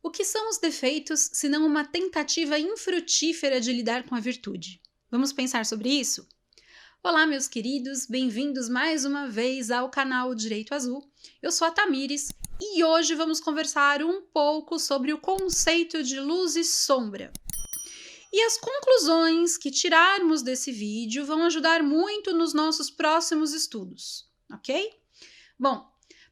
O que são os defeitos, senão uma tentativa infrutífera de lidar com a virtude? Vamos pensar sobre isso? Olá, meus queridos, bem-vindos mais uma vez ao canal Direito Azul. Eu sou a Tamires e hoje vamos conversar um pouco sobre o conceito de luz e sombra. E as conclusões que tirarmos desse vídeo vão ajudar muito nos nossos próximos estudos, ok? Bom,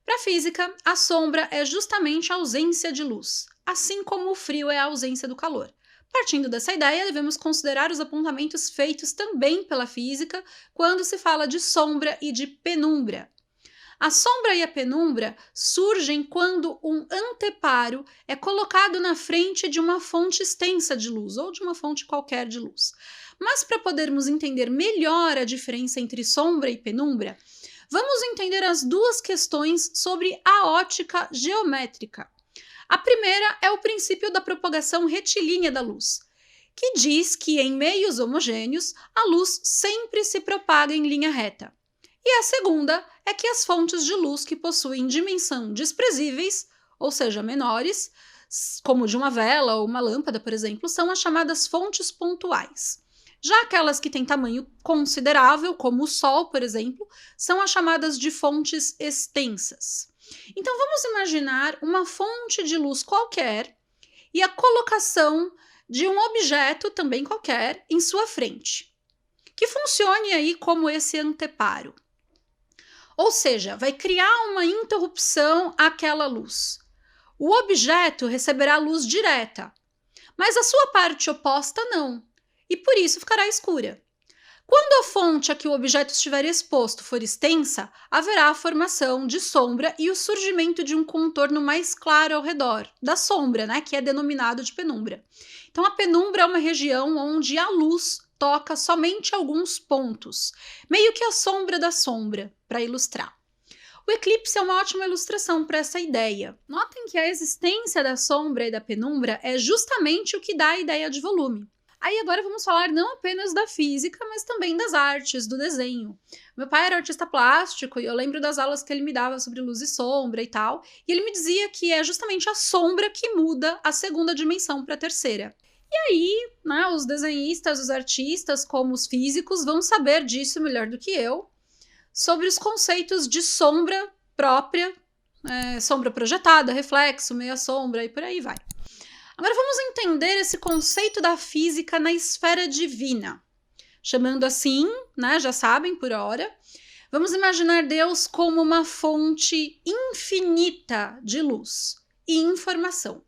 para a física, a sombra é justamente a ausência de luz, assim como o frio é a ausência do calor. Partindo dessa ideia, devemos considerar os apontamentos feitos também pela física quando se fala de sombra e de penumbra. A sombra e a penumbra surgem quando um anteparo é colocado na frente de uma fonte extensa de luz ou de uma fonte qualquer de luz. Mas para podermos entender melhor a diferença entre sombra e penumbra, vamos entender as duas questões sobre a ótica geométrica. A primeira é o princípio da propagação retilínea da luz, que diz que em meios homogêneos a luz sempre se propaga em linha reta. E a segunda é que as fontes de luz que possuem dimensão desprezíveis, ou seja, menores, como de uma vela ou uma lâmpada, por exemplo, são as chamadas fontes pontuais. Já aquelas que têm tamanho considerável, como o Sol, por exemplo, são as chamadas de fontes extensas. Então vamos imaginar uma fonte de luz qualquer e a colocação de um objeto também qualquer em sua frente, que funcione aí como esse anteparo. Ou seja, vai criar uma interrupção àquela luz. O objeto receberá luz direta, mas a sua parte oposta não, e por isso ficará escura. Quando a fonte a que o objeto estiver exposto for extensa, haverá a formação de sombra e o surgimento de um contorno mais claro ao redor da sombra, que é denominado de penumbra. Então, a penumbra é uma região onde a luz toca somente alguns pontos, meio que a sombra da sombra, para ilustrar. O eclipse é uma ótima ilustração para essa ideia. Notem que a existência da sombra e da penumbra é justamente o que dá a ideia de volume. Aí agora vamos falar não apenas da física, mas também das artes, do desenho. Meu pai era artista plástico e eu lembro das aulas que ele me dava sobre luz e sombra e tal, e ele me dizia que é justamente a sombra que muda a segunda dimensão para a terceira. E aí, os desenhistas, os artistas, como os físicos, vão saber disso melhor do que eu, sobre os conceitos de sombra própria, sombra projetada, reflexo, meia sombra e por aí vai. Agora vamos entender esse conceito da física na esfera divina. Chamando assim, já sabem por hora, vamos imaginar Deus como uma fonte infinita de luz e informação.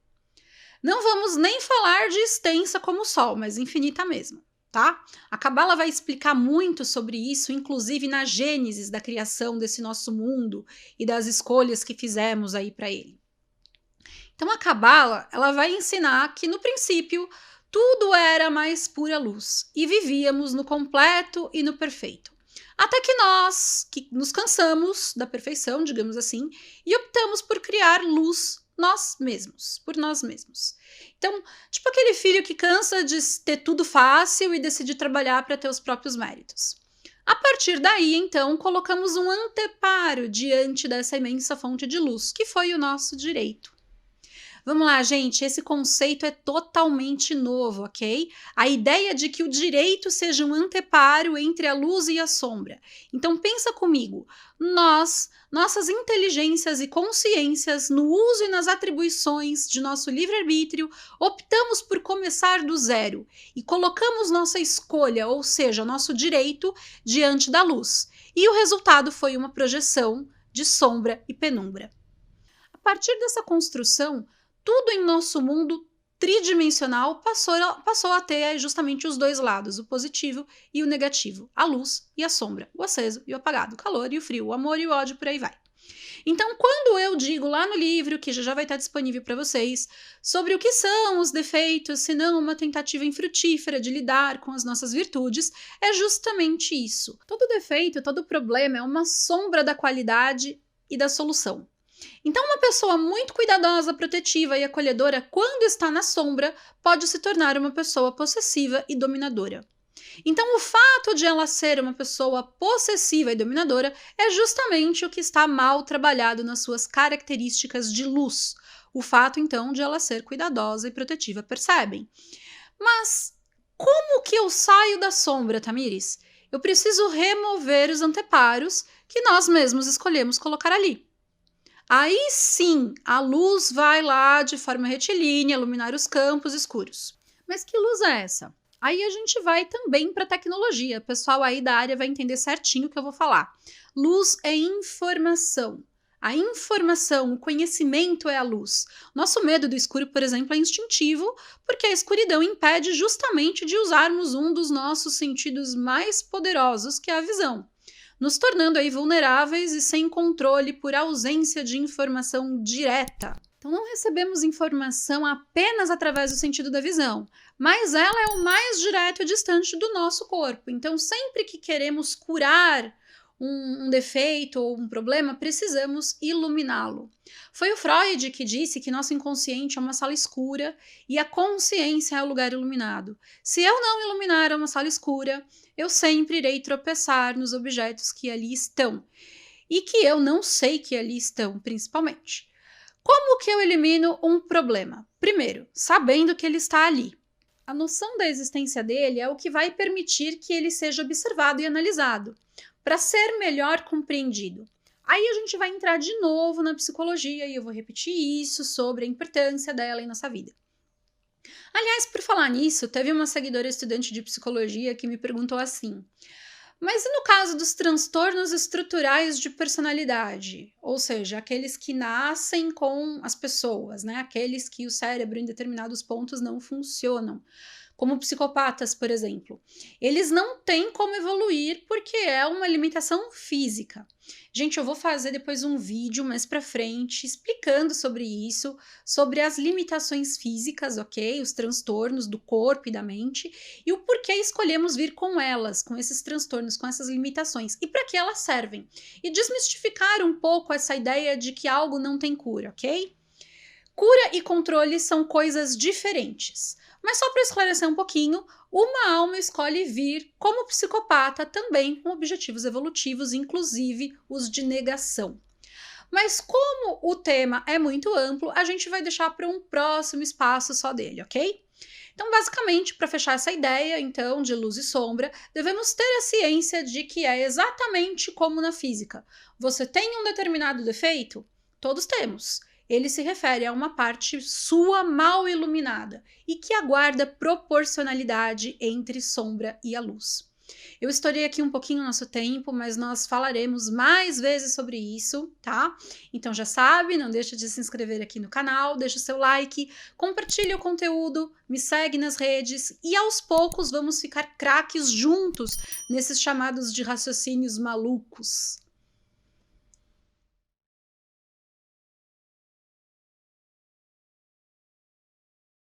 Não vamos nem falar de extensa como o Sol, mas infinita mesmo, tá? A Cabala vai explicar muito sobre isso, inclusive na gênese da criação desse nosso mundo e das escolhas que fizemos aí para ele. Então a Cabala, ela vai ensinar que no princípio tudo era mais pura luz e vivíamos no completo e no perfeito. Até que nós nos cansamos da perfeição, digamos assim, e optamos por criar luz por nós mesmos. Então, tipo aquele filho que cansa de ter tudo fácil e decide trabalhar para ter os próprios méritos. A partir daí, então, colocamos um anteparo diante dessa imensa fonte de luz, que foi o nosso direito. Vamos lá, gente, esse conceito é totalmente novo, ok? A ideia de que o direito seja um anteparo entre a luz e a sombra. Então pensa comigo, nossas inteligências e consciências no uso e nas atribuições de nosso livre-arbítrio, optamos por começar do zero e colocamos nossa escolha, ou seja, nosso direito, diante da luz. E o resultado foi uma projeção de sombra e penumbra. A partir dessa construção, tudo em nosso mundo tridimensional passou a ter justamente os dois lados, o positivo e o negativo, a luz e a sombra, o aceso e o apagado, o calor e o frio, o amor e o ódio, por aí vai. Então, quando eu digo lá no livro, que já vai estar disponível para vocês, sobre o que são os defeitos, se não uma tentativa infrutífera de lidar com as nossas virtudes, é justamente isso. Todo defeito, todo problema é uma sombra da qualidade e da solução. Então, uma pessoa muito cuidadosa, protetiva e acolhedora, quando está na sombra, pode se tornar uma pessoa possessiva e dominadora. Então, o fato de ela ser uma pessoa possessiva e dominadora é justamente o que está mal trabalhado nas suas características de luz, O fato, então, de ela ser cuidadosa e protetiva, percebem? Mas como que eu saio da sombra, Tamires? Eu preciso remover os anteparos que nós mesmos escolhemos colocar ali. Aí sim, a luz vai lá de forma retilínea iluminar os campos escuros. Mas que luz é essa? Aí a gente vai também para a tecnologia. O pessoal aí da área vai entender certinho o que eu vou falar. Luz é informação. A informação, o conhecimento é a luz. Nosso medo do escuro, por exemplo, é instintivo, porque a escuridão impede justamente de usarmos um dos nossos sentidos mais poderosos, que é a visão, nos tornando aí vulneráveis e sem controle por ausência de informação direta. Então não recebemos informação apenas através do sentido da visão, mas ela é o mais direto e distante do nosso corpo. Então sempre que queremos curar um defeito ou um problema, precisamos iluminá-lo. Foi o Freud que disse que nosso inconsciente é uma sala escura e a consciência é o lugar iluminado. Se eu não iluminar uma sala escura, eu sempre irei tropeçar nos objetos que ali estão e que eu não sei que ali estão, principalmente. Como que eu elimino um problema? Primeiro, sabendo que ele está ali. A noção da existência dele é o que vai permitir que ele seja observado e analisado, para ser melhor compreendido. Aí a gente vai entrar de novo na psicologia e eu vou repetir isso sobre a importância dela em nossa vida. Aliás, por falar nisso, teve uma seguidora estudante de psicologia que me perguntou assim: mas e no caso dos transtornos estruturais de personalidade? Ou seja, aqueles que nascem com as pessoas, né? Aqueles que o cérebro em determinados pontos não funcionam. Como psicopatas, por exemplo. Eles não têm como evoluir porque é uma limitação física. Gente, eu vou fazer depois um vídeo mais pra frente explicando sobre isso, sobre as limitações físicas, ok? Os transtornos do corpo e da mente e o porquê escolhemos vir com elas, com esses transtornos, com essas limitações e para que elas servem. E desmistificar um pouco essa ideia de que algo não tem cura, ok? Cura e controle são coisas diferentes. Mas só para esclarecer um pouquinho, uma alma escolhe vir como psicopata também com objetivos evolutivos, inclusive os de negação. Mas como o tema é muito amplo, a gente vai deixar para um próximo espaço só dele, ok? Então, basicamente, para fechar essa ideia, então, de luz e sombra, devemos ter a ciência de que é exatamente como na física. Você tem um determinado defeito? Todos temos. Ele se refere a uma parte sua mal iluminada e que aguarda proporcionalidade entre sombra e a luz. Eu estourei aqui um pouquinho o nosso tempo, mas nós falaremos mais vezes sobre isso, tá? Então já sabe, não deixa de se inscrever aqui no canal, deixa o seu like, compartilha o conteúdo, me segue nas redes e aos poucos vamos ficar craques juntos nesses chamados de raciocínios malucos.